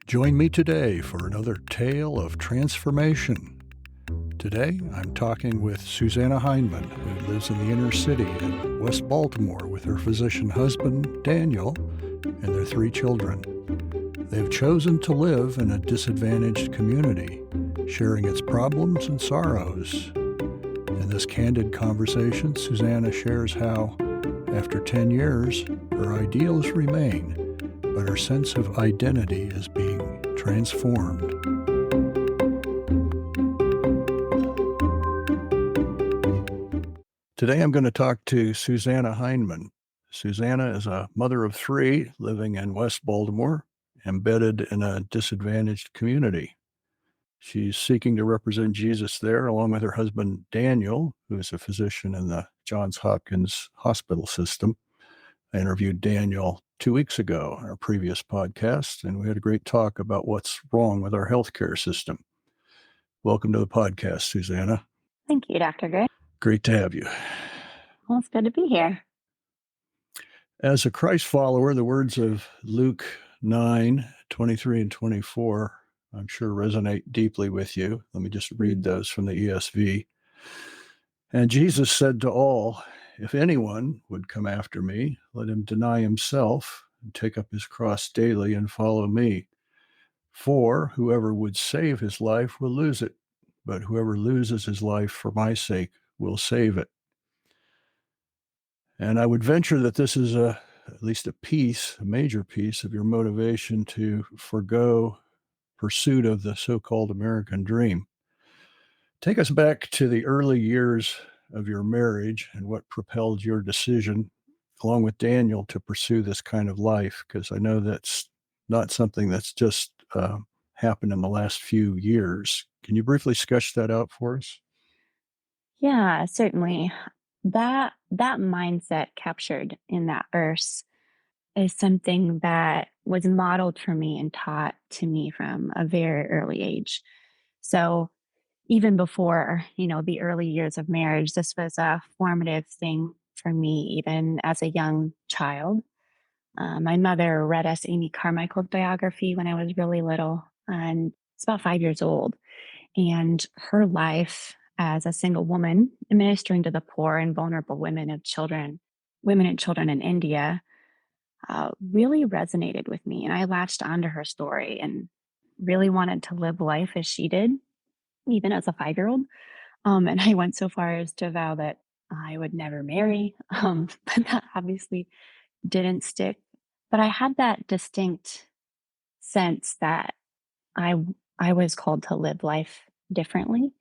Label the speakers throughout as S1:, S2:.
S1: Join me today for another tale of transformation. Today, I'm talking with Susanna Hindman, who lives in the inner city in West Baltimore with her physician husband, Daniel, and their 3 children. They've chosen to live in a disadvantaged community, sharing its problems and sorrows. In this candid conversation, Susanna shares how, after 10 years, her ideals remain, but her sense of identity is being transformed. Today I'm going to talk to Susanna Hindman. Susanna is a mother of 3 living in West Baltimore, embedded in a disadvantaged community. She's seeking to represent Jesus there, along with her husband Daniel, who is a physician in the Johns Hopkins hospital system. I interviewed Daniel 2 weeks ago on our previous podcast, and we had a great talk about what's wrong with our healthcare system. Welcome to the podcast, Susanna.
S2: Thank you, Dr. Gray.
S1: Great to have you.
S2: Well, it's good to be here.
S1: As a Christ follower, the words of Luke 9:23 and 24, I'm sure resonate deeply with you. Let me just read those from the ESV. And Jesus said to all, "If anyone would come after me, let him deny himself and take up his cross daily and follow me. For whoever would save his life will lose it, but whoever loses his life for my sake will save it." And I would venture that this is at least a major piece of your motivation to forgo pursuit of the so-called American dream. Take us back to the early years of your marriage and what propelled your decision, along with Daniel, to pursue this kind of life, because I know that's not something that's just happened in the last few years. Can you briefly sketch that out for us?
S2: Yeah, certainly. That mindset captured in that verse is something that was modeled for me and taught to me from a very early age. So even before, the early years of marriage, this was a formative thing for me, even as a young child. My mother read us Amy Carmichael's biography when I was really little, and it's about 5 years old. And her life as a single woman administering to the poor and vulnerable women and children in India, really resonated with me. And I latched onto her story and really wanted to live life as she did, even as a 5-year-old. And I went so far as to vow that I would never marry. But that obviously didn't stick. But I had that distinct sense that I I was called to live life differently.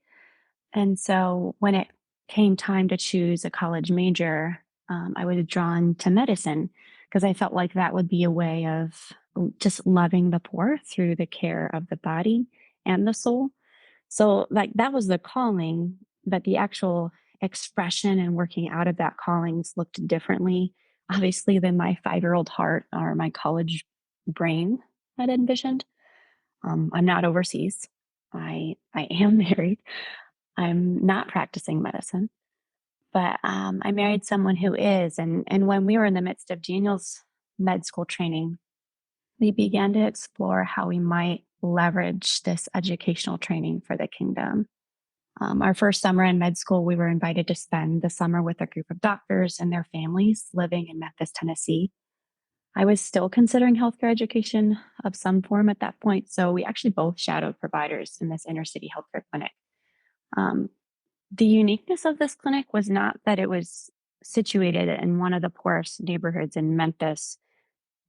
S2: And so when it came time to choose a college major, I was drawn to medicine because I felt like that would be a way of just loving the poor through the care of the body and the soul. So, like, that was the calling, but the actual expression and working out of that callings looked differently, obviously, than my 5-year-old heart or my college brain had envisioned. I'm not overseas. I am married. I'm not practicing medicine, but I married someone who is. And when we were in the midst of Daniel's med school training, we began to explore how we might leverage this educational training for the kingdom. Our first summer in med school, we were invited to spend the summer with a group of doctors and their families living in Memphis, Tennessee. I was still considering healthcare education of some form at that point, so we actually both shadowed providers in this inner city healthcare clinic. Um, the uniqueness of this clinic was not that it was situated in one of the poorest neighborhoods in Memphis,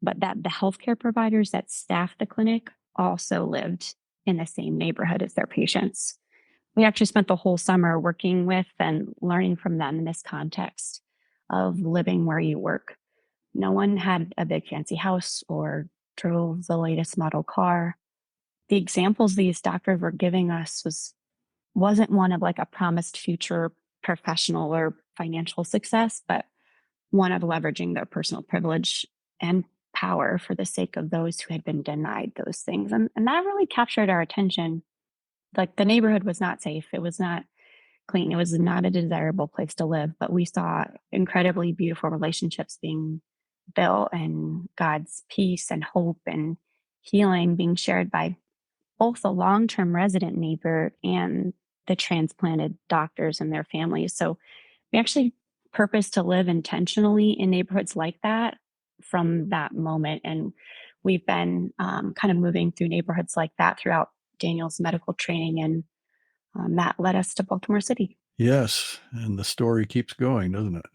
S2: but that the healthcare providers that staffed the clinic also lived in the same neighborhood as their patients. We actually spent the whole summer working with and learning from them in this context of living where you work. No one had a big fancy house or drove the latest model car. The examples these doctors were giving us wasn't one of like a promised future professional or financial success, but one of leveraging their personal privilege and power for the sake of those who had been denied those things. And that really captured our attention. Like, the neighborhood was not safe. It was not clean. It was not a desirable place to live, but we saw incredibly beautiful relationships being built and God's peace and hope and healing being shared by both the long-term resident neighbor and the transplanted doctors and their families. So we actually purpose to live intentionally in neighborhoods like that from that moment. And we've been kind of moving through neighborhoods like that throughout Daniel's medical training. And that led us to Baltimore City.
S1: Yes, and the story keeps going, doesn't it?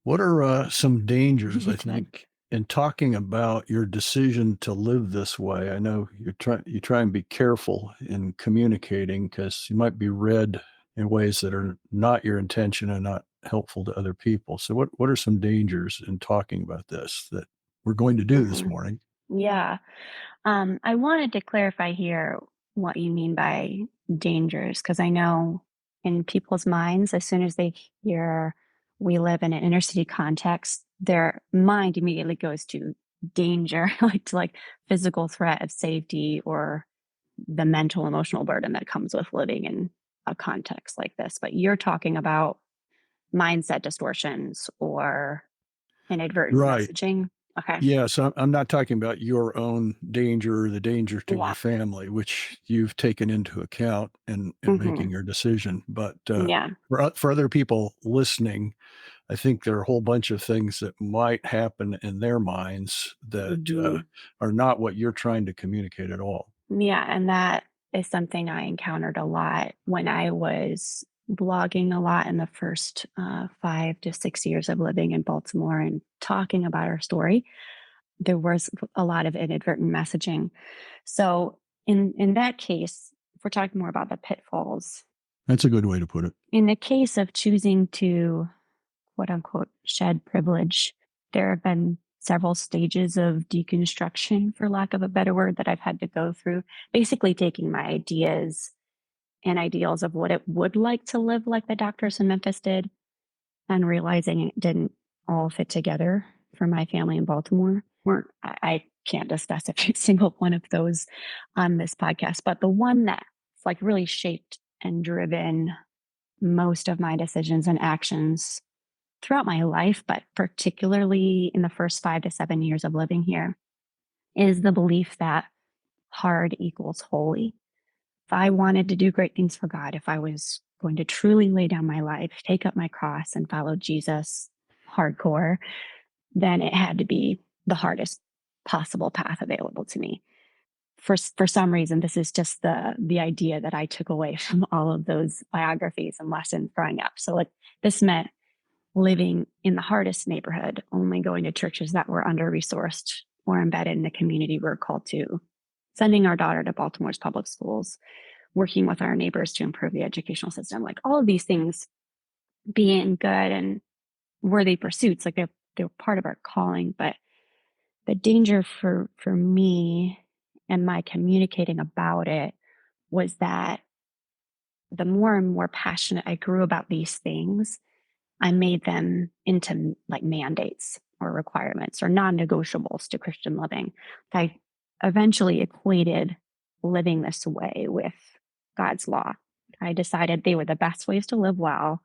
S1: What are some dangers, I
S2: It does.
S1: think, in talking about your decision to live this way? I know you try and be careful in communicating because you might be read in ways that are not your intention and not helpful to other people. So what are some dangers in talking about this that we're going to do this
S2: Mhm.
S1: morning?
S2: Yeah. I wanted to clarify here what you mean by dangers, because I know in people's minds, as soon as they hear we live in an inner city context, their mind immediately goes to danger, like to like physical threat of safety or the mental emotional burden that comes with living in a context like this. But you're talking about mindset distortions or inadvertent
S1: Right.
S2: messaging. Okay.
S1: Yes, I'm not talking about your own danger or the danger to your
S2: Yeah.
S1: family, which you've taken into account in making
S2: Hmm.
S1: your decision. But
S2: Yeah.
S1: for other people listening, I think there are a whole bunch of things that might happen in their minds that
S2: Hmm.
S1: are not what you're trying to communicate at all.
S2: Yeah, and that is something I encountered a lot when I was blogging a lot in the first 5 to 6 years of living in Baltimore and talking about our story. There was a lot of inadvertent messaging. So in that case, if we're talking more about the pitfalls,
S1: That's a good way to put it.
S2: in the case of choosing to quote unquote shed privilege, there have been several stages of deconstruction, for lack of a better word, that I've had to go through. Basically, taking my ideas and ideals of what it would like to live like the doctors in Memphis did and realizing it didn't all fit together for my family in Baltimore. I can't discuss every single one of those on this podcast, but the one that's like really shaped and driven most of my decisions and actions throughout my life, but particularly in the first 5 to 7 years of living here, is the belief that hard equals holy. If I wanted to do great things for God, if I was going to truly lay down my life, take up my cross, and follow Jesus hardcore, then it had to be the hardest possible path available to me. For some reason, this is just the idea that I took away from all of those biographies and lessons growing up. So like this meant living in the hardest neighborhood, only going to churches that were under resourced or embedded in the community we're called to, sending our daughter to Baltimore's public schools, working with our neighbors to improve the educational system, like all of these things being good and worthy pursuits, like they're part of our calling. But the danger for me and my communicating about it was that the more and more passionate I grew about these things, I made them into like mandates or requirements or non-negotiables to Christian living. I eventually equated living this way with God's law. I decided they were the best ways to live well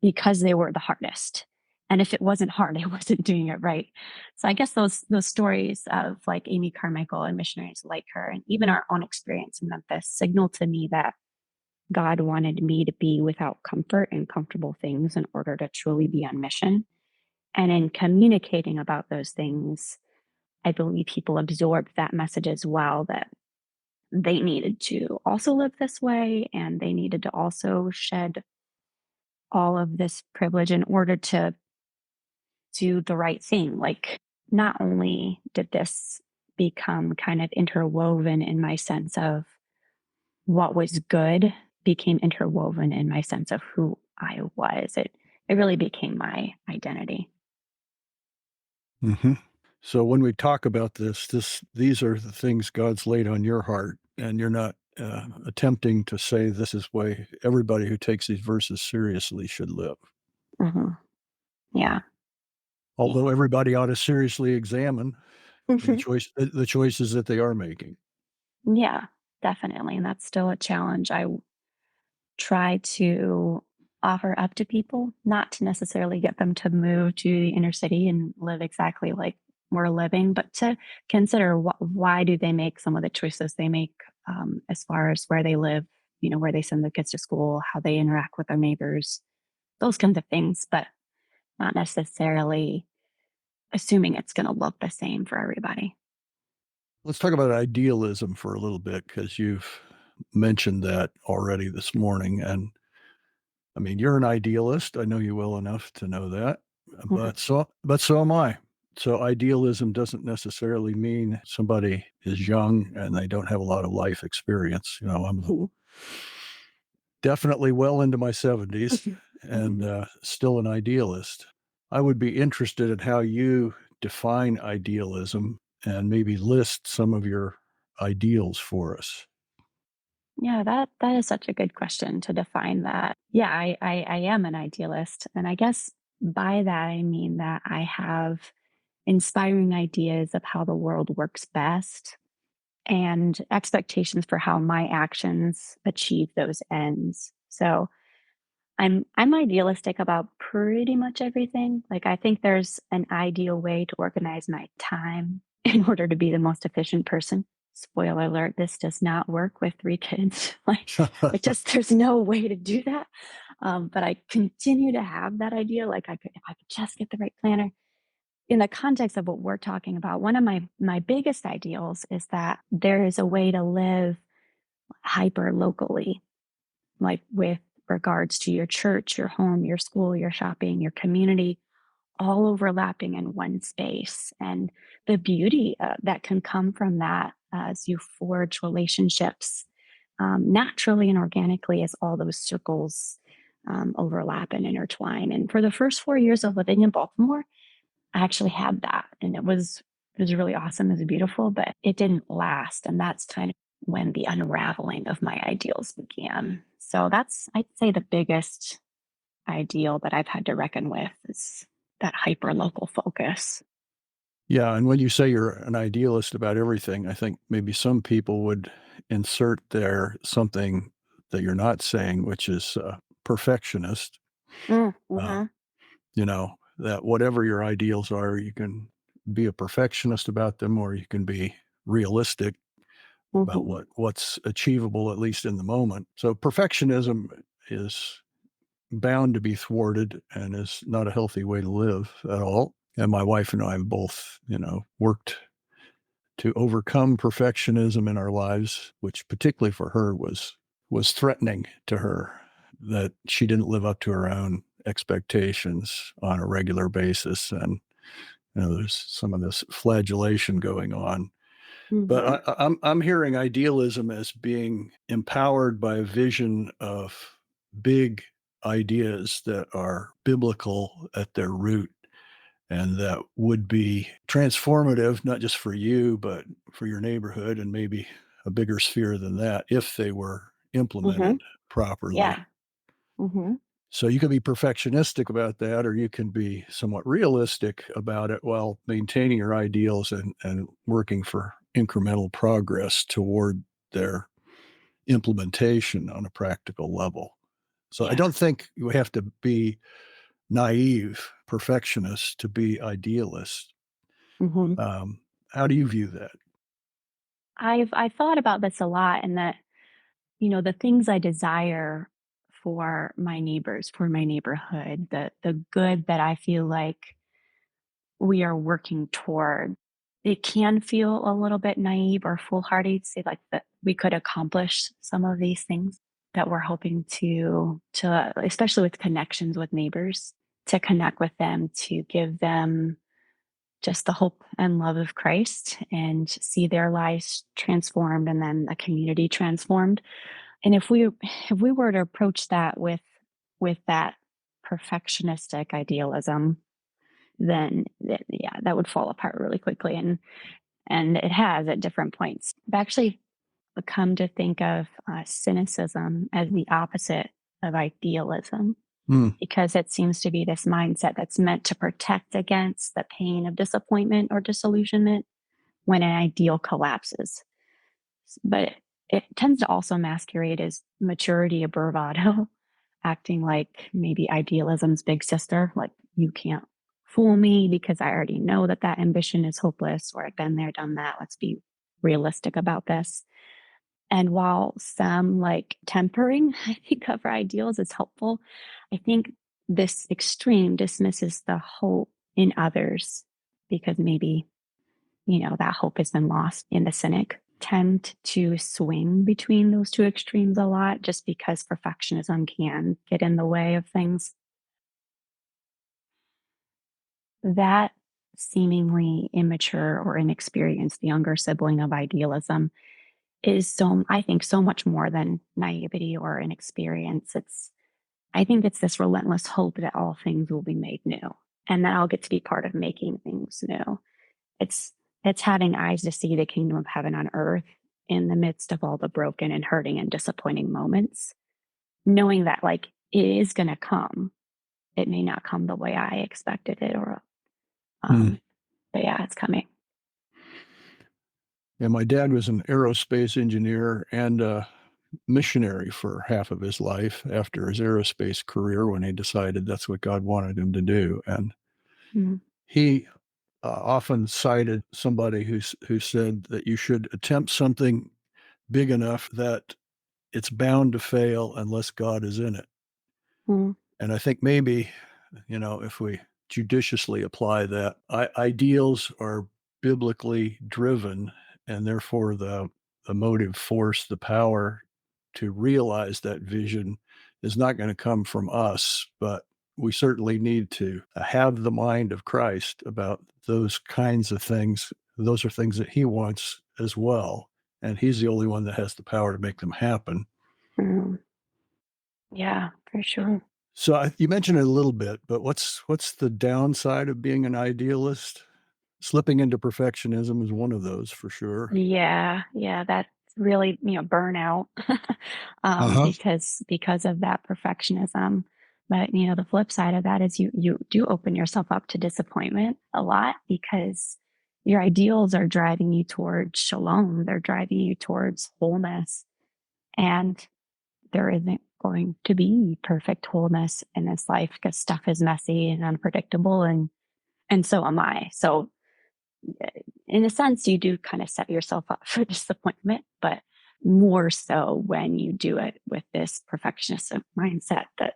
S2: because they were the hardest. And if it wasn't hard, I wasn't doing it right. So I guess those stories of like Amy Carmichael and missionaries like her, and even our own experience in Memphis, signal to me that God wanted me to be without comfort and comfortable things in order to truly be on mission. And in communicating about those things, I believe people absorbed that message as well, that they needed to also live this way and they needed to also shed all of this privilege in order to do the right thing. Like, not only did this become kind of interwoven in my sense of what was good, became interwoven in my sense of who I was. It really became my identity.
S1: Hmm. So when we talk about these are the things God's laid on your heart, and you're not attempting to say this is way everybody who takes these verses seriously should live.
S2: Mhm. Yeah. Yeah.
S1: Although everybody ought to seriously examine
S2: Mhm.
S1: the choices that they are making.
S2: Yeah, definitely. And that's still a challenge I try to offer up to people, not to necessarily get them to move to the inner city and live exactly like we're living, but to consider why do they make some of the choices they make, as far as where they live, where they send their kids to school, how they interact with their neighbors, those kinds of things, but not necessarily assuming it's going to look the same for everybody.
S1: Let's talk about idealism for a little bit because you've mentioned that already this morning. And I mean, you're an idealist. I know you well enough to know that,
S2: Mhm.
S1: but so am I. So idealism doesn't necessarily mean somebody is young and they don't have a lot of life experience. I'm
S2: Mhm.
S1: definitely well into my 70s and
S2: Mhm.
S1: still an idealist. I would be interested in how you define idealism and maybe list some of your ideals for us.
S2: Yeah, that is such a good question to define that. Yeah, I am an idealist, and I guess by that I mean that I have inspiring ideas of how the world works best and expectations for how my actions achieve those ends. So I'm idealistic about pretty much everything. Like I think there's an ideal way to organize my time in order to be the most efficient person. Spoiler alert, this does not work with 3 kids. Like there's no way to do that. But I continue to have that idea. Like if I could just get the right planner. In the context of what we're talking about, one of my biggest ideals is that there is a way to live hyper locally, like with regards to your church, your home, your school, your shopping, your community, all overlapping in one space. And the beauty that can come from that as you forge relationships naturally and organically as all those circles overlap and intertwine. And for the first 4 years of living in Baltimore, I actually had that, and it was really awesome. It was beautiful, but it didn't last, and that's kind of when the unraveling of my ideals began. So that's, I'd say, the biggest ideal that I've had to reckon with is that hyper local focus.
S1: Yeah, and when you say you're an idealist about everything, I think maybe some people would insert there something that you're not saying, which is perfectionist. Uh,
S2: Mm-hmm.
S1: that whatever your ideals are, you can be a perfectionist about them, or you can be realistic about
S2: Mm-hmm.
S1: what's achievable, at least in the moment. So perfectionism is bound to be thwarted and is not a healthy way to live at all. And my wife and I have both, worked to overcome perfectionism in our lives, which particularly for her was threatening to her that she didn't live up to her own expectations on a regular basis. And there's some of this flagellation going on.
S2: Mm-hmm.
S1: But I'm hearing idealism as being empowered by a vision of big ideas that are biblical at their root and that would be transformative, not just for you, but for your neighborhood and maybe a bigger sphere than that if they were
S2: Mm-hmm.
S1: implemented properly.
S2: Yeah. Mm-hmm.
S1: So you can be perfectionistic about that, or you can be somewhat realistic about it while maintaining your ideals and working for incremental progress toward their implementation on a practical level. So I
S2: Yeah.
S1: don't think you have to be naive perfectionists to be idealists.
S2: Mm-hmm.
S1: Um, how do you view that?
S2: I've thought about this a lot, and that the things I desire for my neighbors, for my neighborhood, the good that I feel like we are working toward. It can feel a little bit naive or foolhardy to say like that we could accomplish some of these things that we're hoping to especially with connections with neighbors, to connect with them, to give them just the hope and love of Christ and see their lives transformed and then a community transformed. And if we were to approach that with that perfectionistic idealism, then yeah, that would fall apart really quickly, and it has at different points. I've actually come to think of cynicism as the opposite of idealism,
S1: Hmm.
S2: because it seems to be this mindset that's meant to protect against the pain of disappointment or disillusionment when an ideal collapses. But it tends to also masquerade as maturity or bravado, acting like maybe idealism's big sister, like you can't fool me because I already know that that ambition is hopeless, or I've been there, done that. Let's be realistic about this. And while some like tempering, I think, of our ideals is helpful, I think this extreme dismisses the hope in others because maybe, that hope has been lost in the cynic. Tend to swing between those two extremes a lot just because perfectionism can get in the way of things. That seemingly immature or inexperienced younger sibling of idealism is I think, so much more than naivety or inexperience. I think it's this relentless hope that all things will be made new and that I'll get to be part of making things new. It's it's having eyes to see the kingdom of heaven on earth in the midst of all the broken and hurting and disappointing moments, knowing that like it is going to come. It may not come the way I expected it or
S1: Hmm.
S2: um but yeah, it's coming.
S1: Yeah, my dad was an aerospace engineer and a missionary for half of his life after his aerospace career when he decided that's what God wanted him to do. And
S2: Mm,
S1: he often cited somebody who said that you should attempt something big enough that it's bound to fail unless God is in it.
S2: mm,
S1: And I think maybe, if we judiciously apply that, ideals are biblically driven, and therefore the motive force, the power to realize that vision is not going to come from us, but we certainly need to have the mind of Christ about those kinds of things. Those are things that he wants as well. And he's the only one that has the power to make them happen.
S2: mm. Yeah, for sure.
S1: So you mentioned it a little bit, but what's the downside of being an idealist? Slipping into perfectionism is one of those for sure.
S2: Yeah, yeah, that's really, burnout,
S1: Uh-huh.
S2: because of that perfectionism. But, the flip side of that is you do open yourself up to disappointment a lot because your ideals are driving you towards shalom. They're driving you towards wholeness. And there isn't going to be perfect wholeness in this life because stuff is messy and unpredictable and so am I. So in a sense, you do kind of set yourself up for disappointment, but more so when you do it with this perfectionist mindset that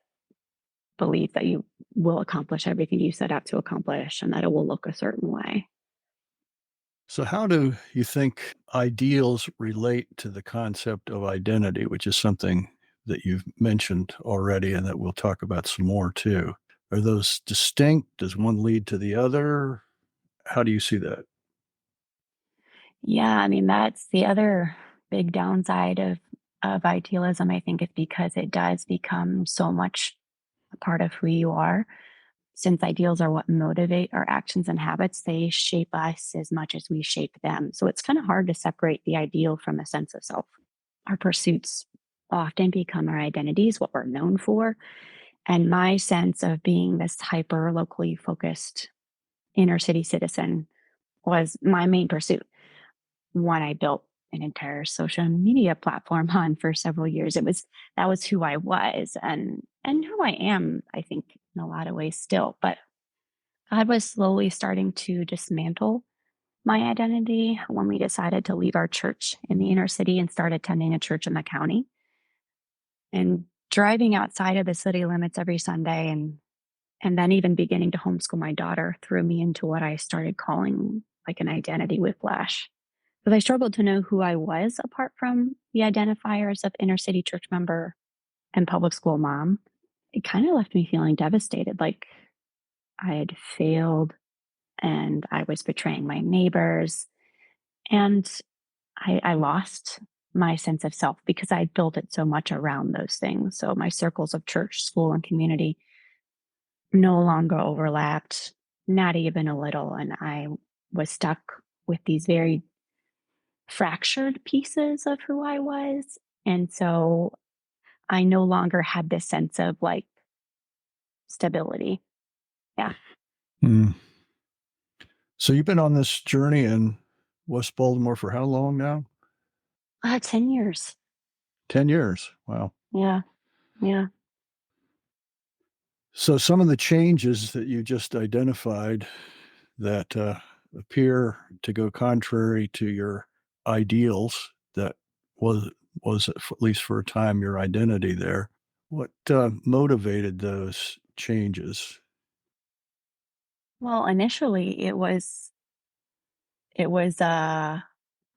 S2: believe that you will accomplish everything you set out to accomplish and that it will look a certain way.
S1: So how do you think ideals relate to the concept of identity, which is something that you've mentioned already and that we'll talk about some more too? Are those distinct? Does one lead to the other? How do you see that?
S2: Yeah, I mean that's the other big downside of idealism. I think is because it does become so much a part of who you are. Since ideals are what motivate our actions and habits, they shape us as much as we shape them. So it's kind of hard to separate the ideal from a sense of self. Our pursuits often become our identities, what we're known for. And my sense of being this hyper locally focused inner city citizen was my main pursuit. One I built an entire social media platform on for several years. That was who I was and who I am, I think, in a lot of ways still. But God was slowly starting to dismantle my identity when we decided to leave our church in the inner city and start attending a church in the county. And driving outside of the city limits every Sunday and then even beginning to homeschool my daughter threw me into what I started calling like an identity whiplash. Because I struggled to know who I was apart from the identifiers of inner city church member and public school mom. It kind of left me feeling devastated, like I had failed and I was betraying my neighbors. And I lost my sense of self because I built it so much around those things. So my circles of church, school, and community no longer overlapped, not even a little. And I was stuck with these very fractured pieces of who I was. And so I no longer had this sense of like stability. Yeah.
S1: Hmm. So you've been on this journey in West Baltimore for how long now?
S2: 10 years.
S1: 10 years. Wow.
S2: Yeah. Yeah.
S1: So some of the changes that you just identified that appear to go contrary to your ideals that was at least for a time your identity there. What motivated those changes?
S2: Well, initially it was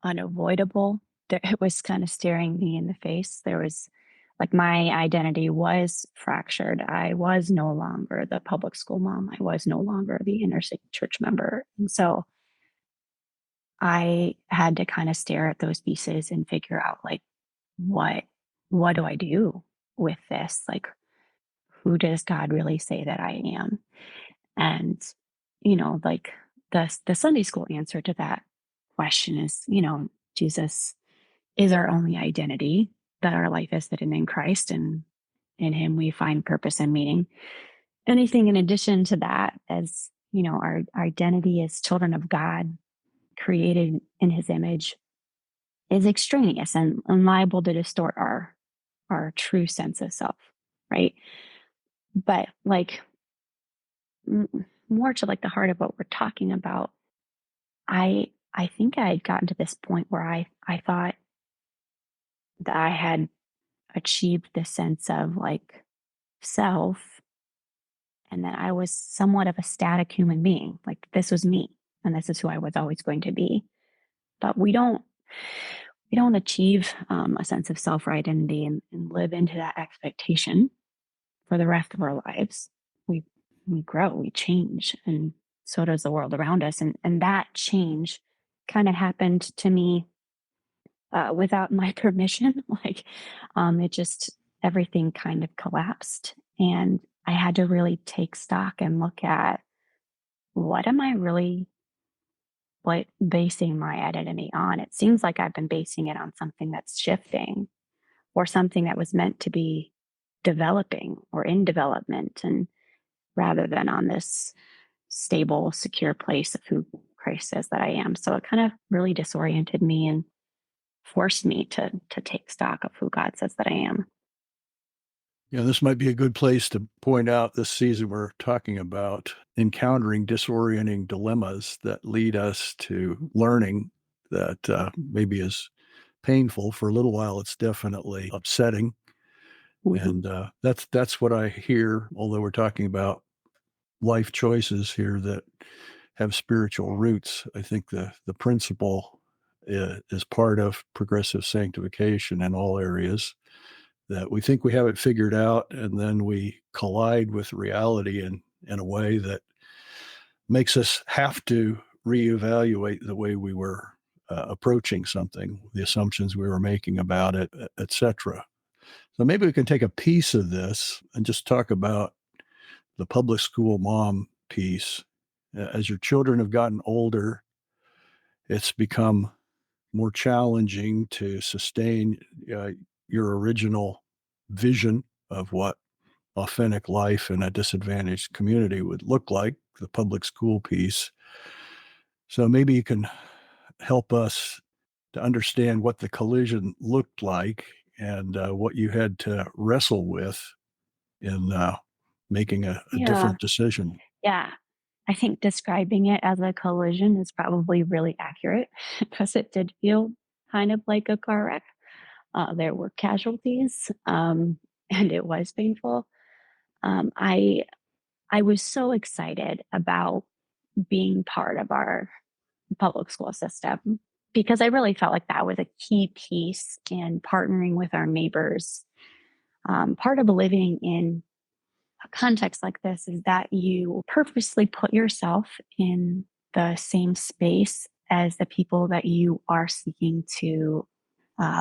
S2: unavoidable. It was kind of staring me in the face. There was like my identity was fractured. I was no longer the public school mom. I was no longer the inner city church member. And so I had to kind of stare at those pieces and figure out like what what do I do with this? Like who does God really say that I am? And like the Sunday school answer to that question is, Jesus is our only identity, that our life is hidden in Christ, and in him we find purpose and meaning. Anything in addition to that, as our identity as children of God, created in his image, is extraneous and liable to distort our true sense of self, right? But like more to like the heart of what we're talking about, I think I had gotten to this point where I thought that I had achieved this sense of like self, and that I was somewhat of a static human being. Like this was me and this is who I was always going to be. But we don't achieve a sense of self or identity and live into that expectation for the rest of our lives. We grow, we change, and so does the world around us. And that change kind of happened to me without my permission. Like it just everything kind of collapsed, and I had to really take stock and look at what am I really like basing my identity on. It seems like I've been basing it on something that's shifting or something that was meant to be developing or in development, and rather than on this stable, secure place of who Christ says that I am. So it kind of really disoriented me and forced me to take stock of who God says that I am.
S1: Yeah, this might be a good place to point out this season we're talking about encountering disorienting dilemmas that lead us to learning that maybe is painful for a little while. It's definitely upsetting,
S2: Mhm.
S1: and that's what I hear. Although we're talking about life choices here that have spiritual roots, I think the principle is part of progressive sanctification in all areas that we think we have it figured out, and then we collide with reality in a way that makes us have to reevaluate the way we were approaching something, the assumptions we were making about it, etc. So maybe we can take a piece of this and just talk about the public school mom piece. As your children have gotten older, it's become more challenging to sustain uh, your original vision of what authentic life in a disadvantaged community would look like, the public school piece. So maybe you can help us to understand what the collision looked like and what you had to wrestle with in making a
S2: Yeah.
S1: different decision.
S2: Yeah. I think describing it as a collision is probably really accurate because it did feel kind of like a car wreck. There were casualties, and it was painful. I was so excited about being part of our public school system because I really felt like that was a key piece in partnering with our neighbors. Part of living in a context like this is that you purposely put yourself in the same space as the people that you are seeking to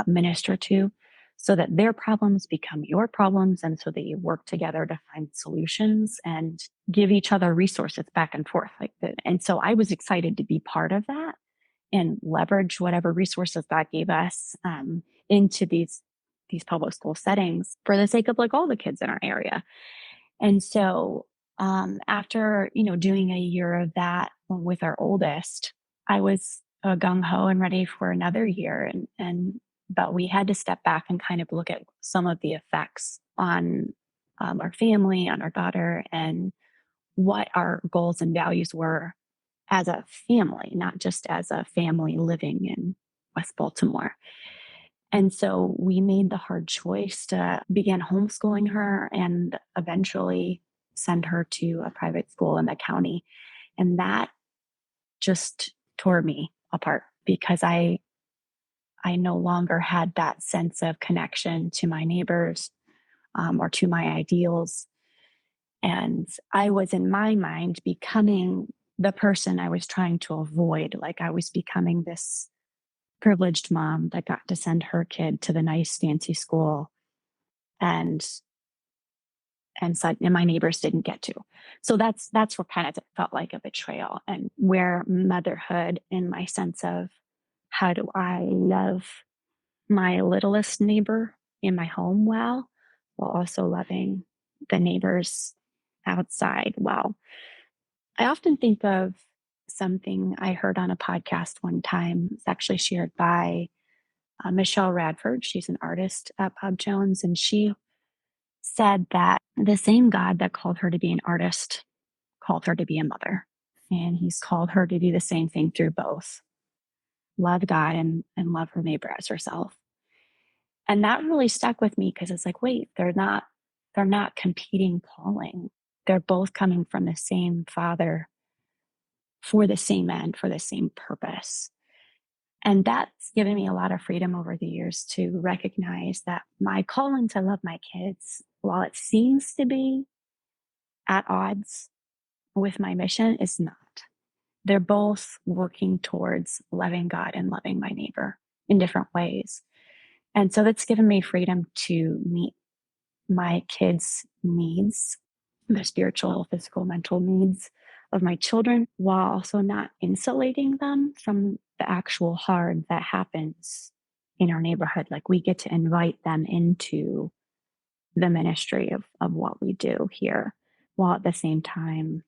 S2: minister to, so that their problems become your problems, and so that you work together to find solutions and give each other resources back and forth like that. And so I was excited to be part of that and leverage whatever resources God gave us into these public school settings for the sake of like all the kids in our area. And so after, doing a year of that with our oldest, I was gung ho and ready for another year. But we had to step back and kind of look at some of the effects on our family, on our daughter, and what our goals and values were as a family, not just as a family living in West Baltimore. And so we made the hard choice to begin homeschooling her and eventually send her to a private school in the county. And that just tore me apart because I no longer had that sense of connection to my neighbors, or to my ideals. And I was, in my mind, becoming the person I was trying to avoid. Like I was becoming this privileged mom that got to send her kid to the nice fancy school, and and my neighbors didn't get to. So that's what kind of felt like a betrayal, and where motherhood in my sense of how do I love my littlest neighbor in my home well, while also loving the neighbors outside well. I often think of something I heard on a podcast one time. It's actually shared by Michelle Radford. She's an artist at Bob Jones, and she said that the same God that called her to be an artist called her to be a mother. And he's called her to do the same thing through both love God and love her neighbor as herself. And that really stuck with me because it's like, wait, they're not competing calling. They're both coming from the same father for the same end, for the same purpose. And that's given me a lot of freedom over the years to recognize that my calling to love my kids, while it seems to be at odds with my mission, is not. They're both working towards loving God and loving my neighbor in different ways. And so that's given me freedom to meet my kids' needs, the spiritual, physical, mental needs of my children, while also not insulating them from the actual harm that happens in our neighborhood. Like we get to invite them into the ministry of what we do here, while at the same time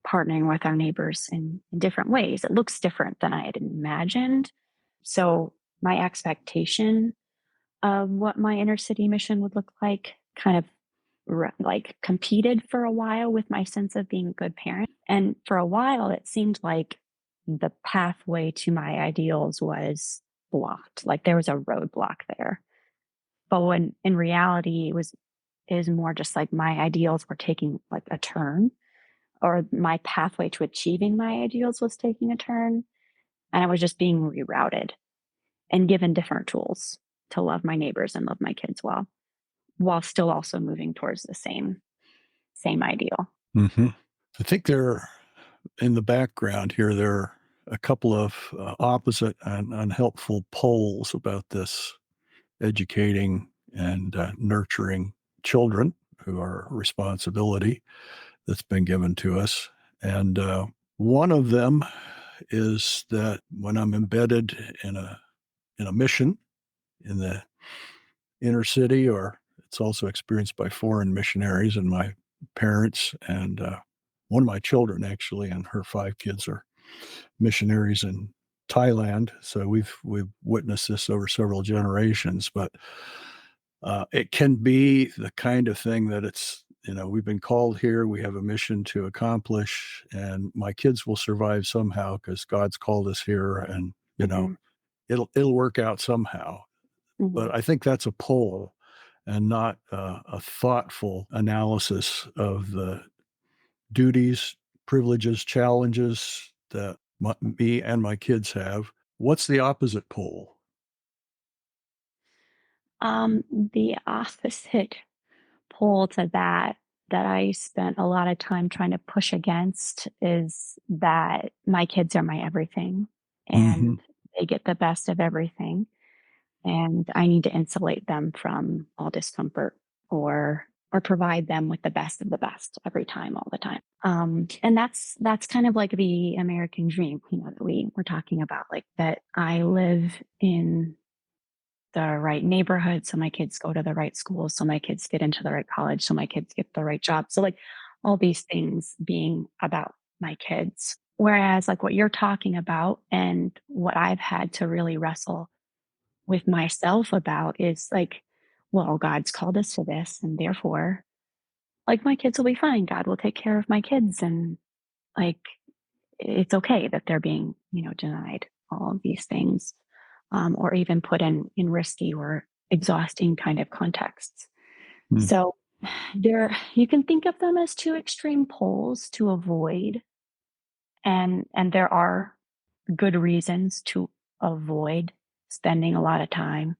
S2: partnering with our neighbors in different ways. It looks different than I had imagined. So my expectation of what my inner city mission would look like kind of like competed for a while with my sense of being a good parent. And for a while, it seemed like the pathway to my ideals was blocked. Like there was a roadblock there. But when in reality, it was more just like my ideals were taking like a turn, or my pathway to achieving my ideals was taking a turn. And I was just being rerouted and given different tools to love my neighbors and love my kids well, while still also moving towards the same ideal.
S1: Hmm. I think there, in the background here, there are a couple of opposite and unhelpful poles about this educating and nurturing children who are a responsibility that's been given to us. And one of them is that when I'm embedded in a mission in the inner city, or it's also experienced by foreign missionaries and my parents and one of my children actually, and her 5 kids are missionaries in Thailand. So we've witnessed this over several generations, but it can be the kind of thing that we've been called here, we have a mission to accomplish, and my kids will survive somehow because God's called us here, and
S2: Mhm,
S1: it'll work out somehow.
S2: mhm.
S1: But I think that's a pull and not a thoughtful analysis of the duties, privileges, challenges that me and my kids have. What's the opposite pole?
S2: The opposite pole to that I spent a lot of time trying to push against is that my kids are my everything,
S1: Hmm.
S2: and they get the best of everything, and I need to insulate them from all discomfort, or provide them with the best of the best every time, all the time. And that's kind of like the American dream, that we were talking about, like that I live in the right neighborhood, so my kids go to the right school, so my kids get into the right college, so my kids get the right job. So like all these things being about my kids. Whereas like what you're talking about and what I've had to really wrestle with myself about is like, well, God's called us to this, and therefore like, my kids will be fine. God will take care of my kids. And like, it's okay that they're being, denied all of these things, or even put in risky or exhausting kind of contexts.
S1: Hmm.
S2: So you can think of them as two extreme poles to avoid, and there are good reasons to avoid spending a lot of time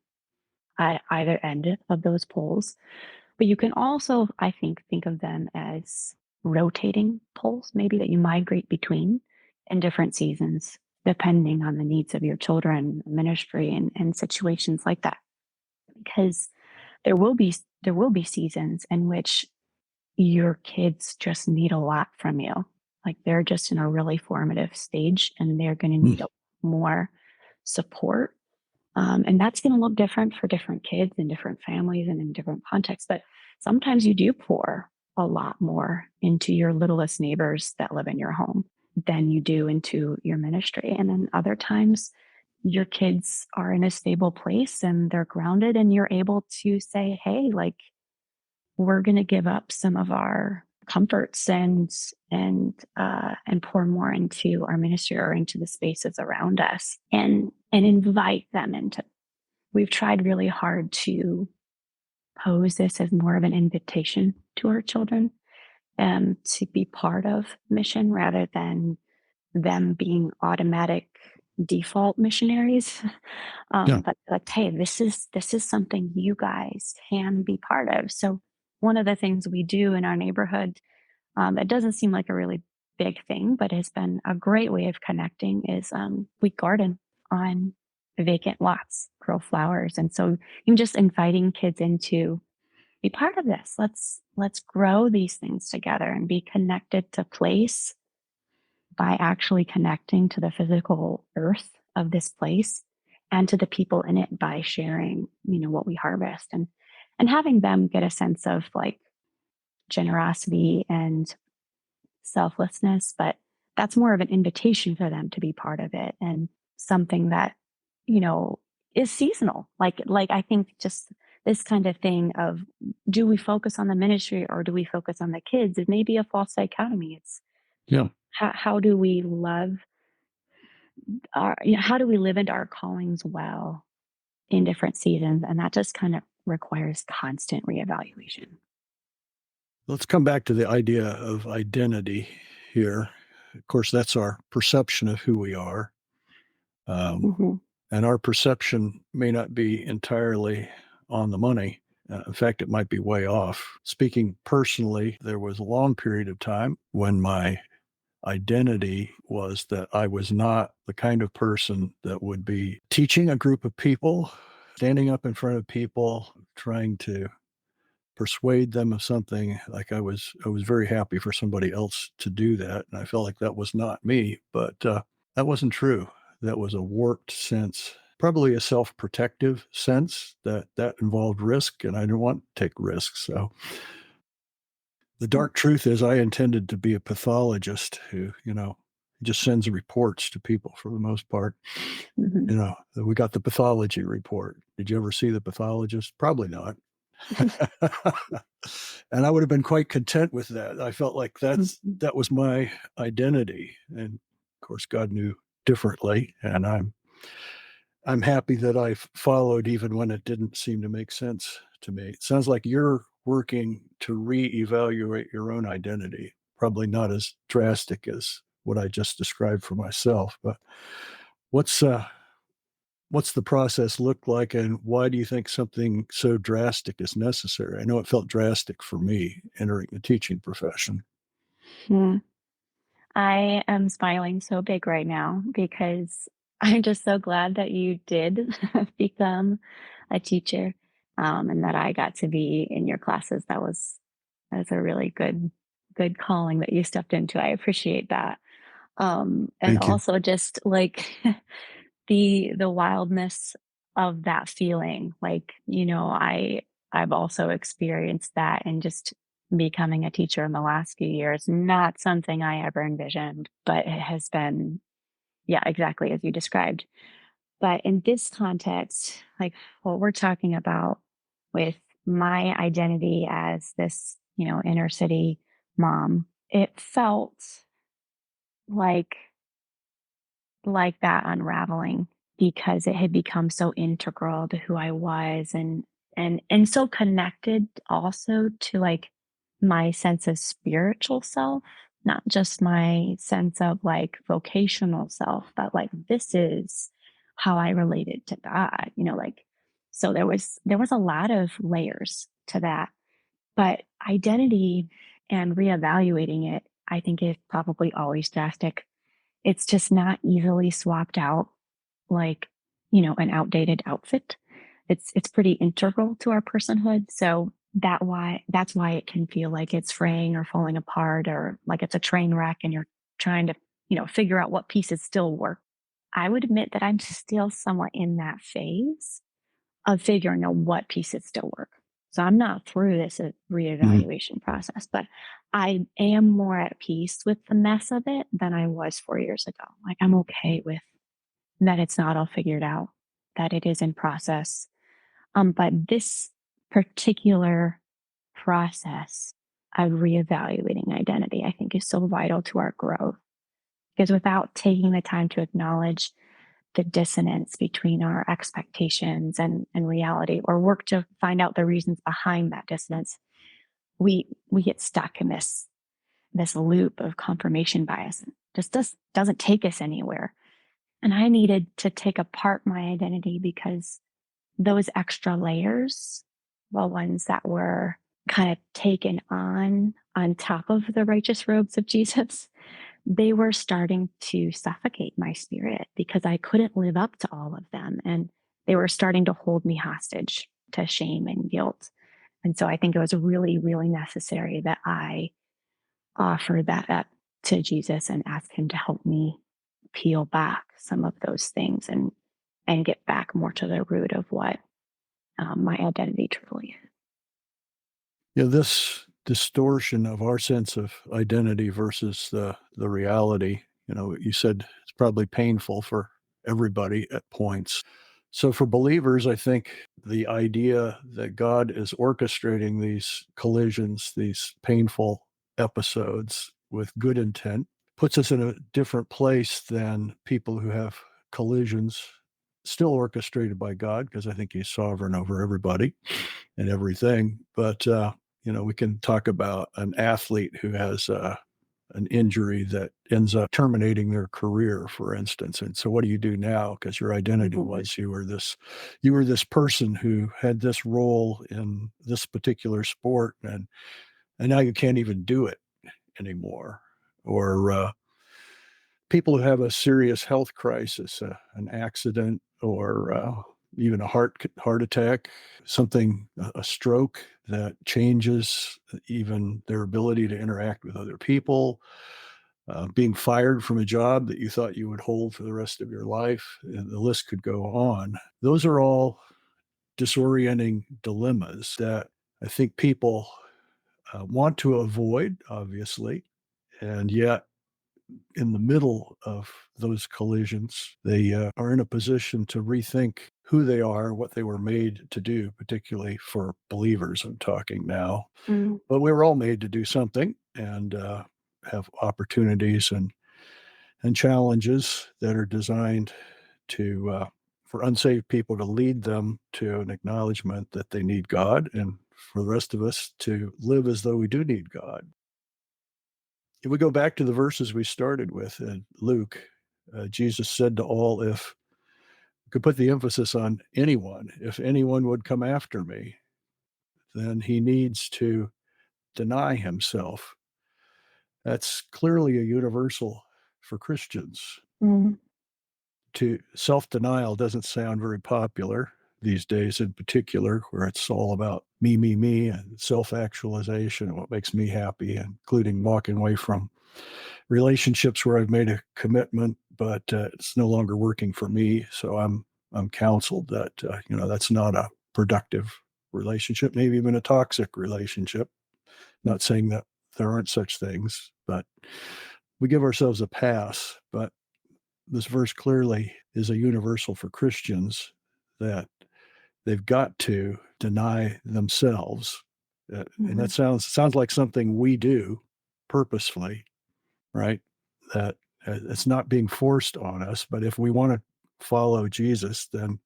S2: at either end of those poles. But you can also, I think of them as rotating poles, maybe that you migrate between in different seasons, depending on the needs of your children, ministry, and situations like that. Because there will be there will be seasons in which your kids just need a lot from you. Like they're just in a really formative stage and they're going to
S1: Hmm.
S2: need more support. And that's going to look different for different kids and different families and in different contexts. But sometimes you do pour a lot more into your littlest neighbors that live in your home than you do into your ministry. And then other times your kids are in a stable place and they're grounded and you're able to say, hey, like, we're going to give up some of our comforts and pour more into our ministry or into the spaces around us and invite them into. We've tried really hard to pose this as more of an invitation to our children, to be part of mission rather than them being automatic default missionaries.
S1: Yeah.
S2: But like, hey, this is something you guys can be part of. So one of the things we do in our neighborhood, it doesn't seem like a really big thing, but has been a great way of connecting is we garden on vacant lots, grow flowers. And so I'm just inviting kids into be part of this. Let's grow these things together and be connected to place by actually connecting to the physical earth of this place and to the people in it by sharing, what we harvest and having them get a sense of like generosity and selflessness, but that's more of an invitation for them to be part of it and something that, you know, is seasonal. Like I think just this kind of thing of do we focus on the ministry or do we focus on the kids? It may be a false dichotomy. It's
S1: Yeah.
S2: how do we love how do we live into our callings well in different seasons? And that just kind of requires constant reevaluation.
S1: Let's come back to the idea of identity here. Of course, that's our perception of who we are. Um,
S2: Hmm.
S1: and our perception may not be entirely on the money. In fact, it might be way off. Speaking personally, there was a long period of time when my identity was that I was not the kind of person that would be teaching a group of people, standing up in front of people, trying to persuade them of something. Like I was very happy for somebody else to do that, and I felt like that was not me. But that wasn't true. That was a warped sense, probably a self-protective sense that involved risk, and I didn't want to take risks. So the dark truth is, I intended to be a pathologist who, just sends reports to people for the most part.
S2: Hmm.
S1: We got the pathology report. Did you ever see the pathologist? Probably not. And I would have been quite content with that. I felt like that was my identity. And of course, God knew differently. And I'm happy that I followed even when it didn't seem to make sense to me. It sounds like you're working to reevaluate your own identity. Probably not as drastic as what I just described for myself, but what's uh, what's the process look like, and why do you think something so drastic is necessary? I know it felt drastic for me entering the teaching profession.
S2: Hmm. I am smiling so big right now because I'm just so glad that you did become a teacher, and that I got to be in your classes. That's a really good calling that you stepped into. I appreciate that. And
S1: Thank you.
S2: also just like the wildness of that feeling. Like, I've also experienced that and just becoming a teacher in the last few years. Not something I ever envisioned, but it has been, yeah, exactly as you described. But in this context, like what we're talking about with my identity as this inner city mom. It felt like that unraveling because it had become so integral to who I was and so connected also to like my sense of spiritual self, not just my sense of like vocational self, but like this is how I related to God, like so there was a lot of layers to that. But identity and reevaluating it, I think is probably always drastic. It's just not easily swapped out like, an outdated outfit. It's pretty integral to our personhood. So that's why it can feel like it's fraying or falling apart or like it's a train wreck and you're trying to, figure out what pieces still work. I would admit that I'm still somewhat in that phase of figuring out what pieces still work. So I'm not through this
S1: Mhm.
S2: reevaluation process, but I am more at peace with the mess of it than I was 4 years ago. Like I'm okay with that it's not all figured out, that it is in process. But this particular process of reevaluating identity, I think, is so vital to our growth because without taking the time to acknowledge the dissonance between our expectations and reality or work to find out the reasons behind that dissonance, we get stuck in this loop of confirmation bias. Just doesn't take us anywhere. And I needed to take apart my identity because those extra layers, the ones that were kind of taken on top of the righteous robes of Jesus, they were starting to suffocate my spirit because I couldn't live up to all of them. And they were starting to hold me hostage to shame and guilt. And so I think it was really, really necessary that I offer that up to Jesus and ask him to help me peel back some of those things and get back more to the root of what my identity truly is.
S1: This distortion of our sense of identity versus the reality, you said it's probably painful for everybody at points. So for believers, I think the idea that God is orchestrating these collisions, these painful episodes with good intent, puts us in a different place than people who have collisions still orchestrated by God, because I think he's sovereign over everybody and everything. But we can talk about an athlete who has an injury that ends up terminating their career, for instance. And so, what do you do now? Because your identity
S2: Mhm.
S1: was you were this person who had this role in this particular sport, and now you can't even do it anymore. Or people who have a serious health crisis, an accident, or even a heart attack, something, a stroke that changes even their ability to interact with other people, being fired from a job that you thought you would hold for the rest of your life, and the list could go on. Those are all disorienting dilemmas that I think people want to avoid, obviously, and yet in the middle of those collisions, they are in a position to rethink who they are, what they were made to do, particularly for believers. I'm talking now,
S2: Mm,
S1: but we were all made to do something and have opportunities and challenges that are designed to for unsaved people to lead them to an acknowledgement that they need God, and for the rest of us to live as though we do need God. If we go back to the verses we started with in Luke, Jesus said to all, if we could put the emphasis on anyone, if anyone would come after me, then he needs to deny himself. That's clearly a universal for Christians.
S2: mm,
S1: To self-denial doesn't sound very popular these days, in particular, where it's all about me, and self-actualization and what makes me happy, including walking away from relationships where I've made a commitment, but it's no longer working for me. So I'm counseled that that's not a productive relationship, maybe even a toxic relationship.
S2: mm,
S1: Not saying that there aren't such things, but we give ourselves a pass. But this verse clearly is a universal for Christians, that they've got to deny themselves. And that
S2: Mhm.
S1: sounds like something we do purposefully, right? That it's not being forced on us, but if we want to follow Jesus, then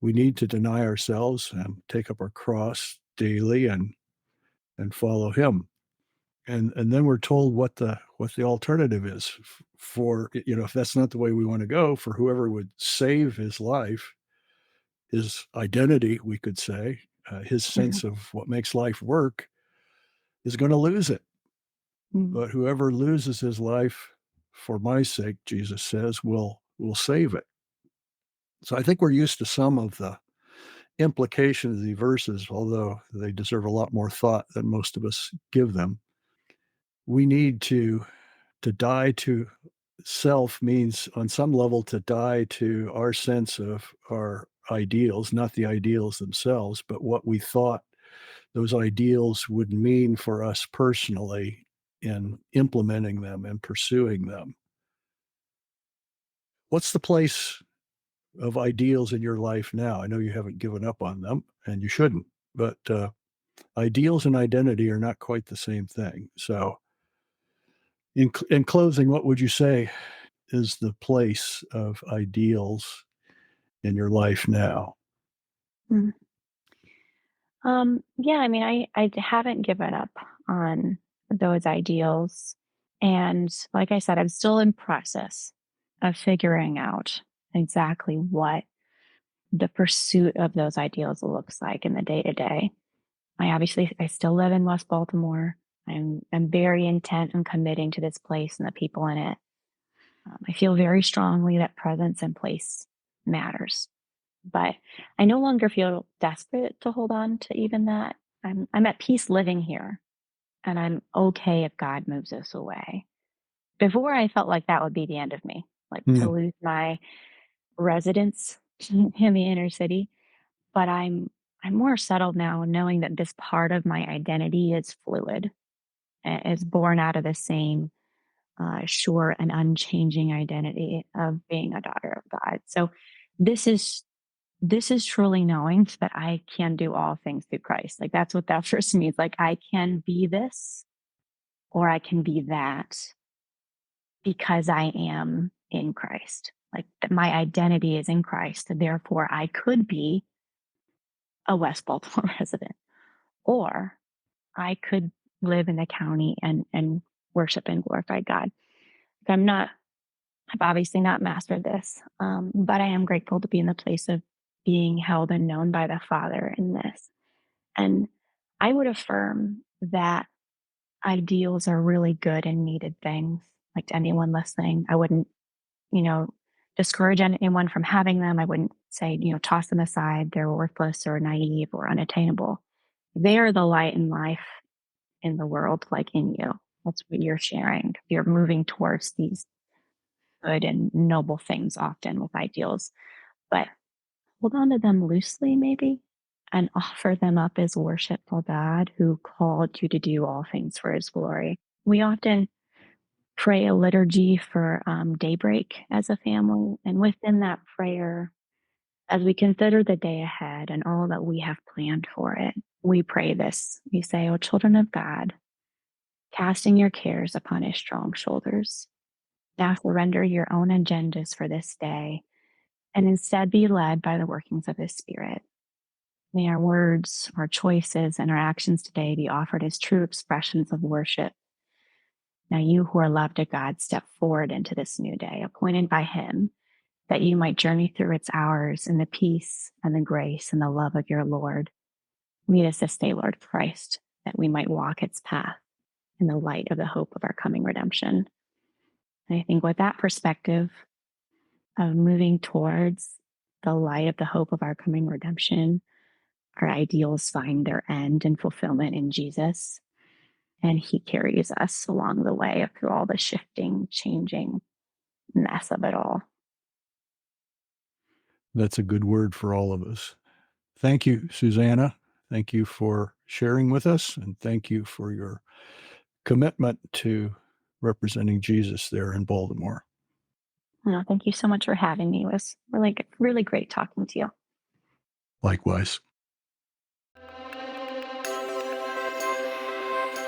S1: we need to deny ourselves and take up our cross daily and follow Him. And then we're told what the alternative is for if that's not the way we want to go, for whoever would save his life, his identity, we could say, his
S2: Mhm.
S1: sense of what makes life work, is going to lose it.
S2: Mm.
S1: But whoever loses his life for my sake, Jesus says, will save it. So I think we're used to some of the implications of the verses, although they deserve a lot more thought than most of us give them. We need to die to self means on some level to die to our sense of our ideals, not the ideals themselves, but what we thought those ideals would mean for us personally in implementing them and pursuing them. What's the place of ideals in your life now? I know you haven't given up on them and you shouldn't, but ideals and identity are not quite the same thing. So, in closing, what would you say is the place of ideals in your life now?
S2: Mm. Yeah, I mean, I haven't given up on those ideals. And like I said, I'm still in process of figuring out exactly what the pursuit of those ideals looks like in the day to day. I still live in West Baltimore. I'm very intent on committing to this place and the people in it. I feel very strongly that presence and place matters. But I no longer feel desperate to hold on to even that. I'm at peace living here, and I'm okay if God moves us away. Before I felt like that would be the end of me, like to
S1: Hmm.
S2: lose my residence in the inner city. But I'm more settled now knowing that this part of my identity is fluid, is born out of the same sure and unchanging identity of being a daughter of God. So this is this is truly knowing that I can do all things through Christ. Like that's what that verse means. Like I can be this or I can be that because I am in Christ. Like that my identity is in Christ. Therefore, I could be a West Baltimore resident, or I could live in the county and worship and glorify God. I'm not. I've obviously not mastered this, but I am grateful to be in the place of being held and known by the Father in this. And I would affirm that ideals are really good and needed things. Like to anyone listening, I wouldn't, you know, discourage anyone from having them. I wouldn't say, toss them aside. They're worthless or naive or unattainable. They are the light and life in the world, like in you. That's what you're sharing. You're moving towards these good and noble things often with ideals, but hold on to them loosely, maybe, and offer them up as worshipful God who called you to do all things for his glory. We often pray a liturgy for daybreak as a family. And within that prayer, as we consider the day ahead and all that we have planned for it, we pray this. We say, "O children of God, casting your cares upon his strong shoulders, now surrender your own agendas for this day and instead be led by the workings of his Spirit. May our words, our choices, and our actions today be offered as true expressions of worship. Now, you who are loved of God, step forward into this new day, appointed by him, that you might journey through its hours in the peace and the grace and the love of your Lord. Lead us this day, Lord Christ, that we might walk its path in the light of the hope of our coming redemption." And I think with that perspective of moving towards the light of the hope of our coming redemption, our ideals find their end and fulfillment in Jesus. And he carries us along the way through all the shifting, changing mess of it all.
S1: That's a good word for all of us. Thank you, Susanna. Thank you for sharing with us, and thank you for your commitment to representing Jesus there in Baltimore.
S2: Thank you so much for having me. It was really, really great talking to you.
S1: Likewise.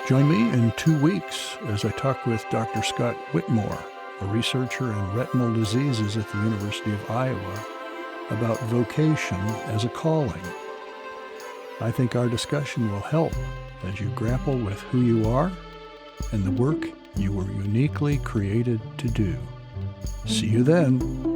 S1: Join me in 2 weeks as I talk with Dr. Scott Whitmore, a researcher in retinal diseases at the University of Iowa, about vocation as a calling. I think our discussion will help as you grapple with who you are and the work you were uniquely created to do. See you then.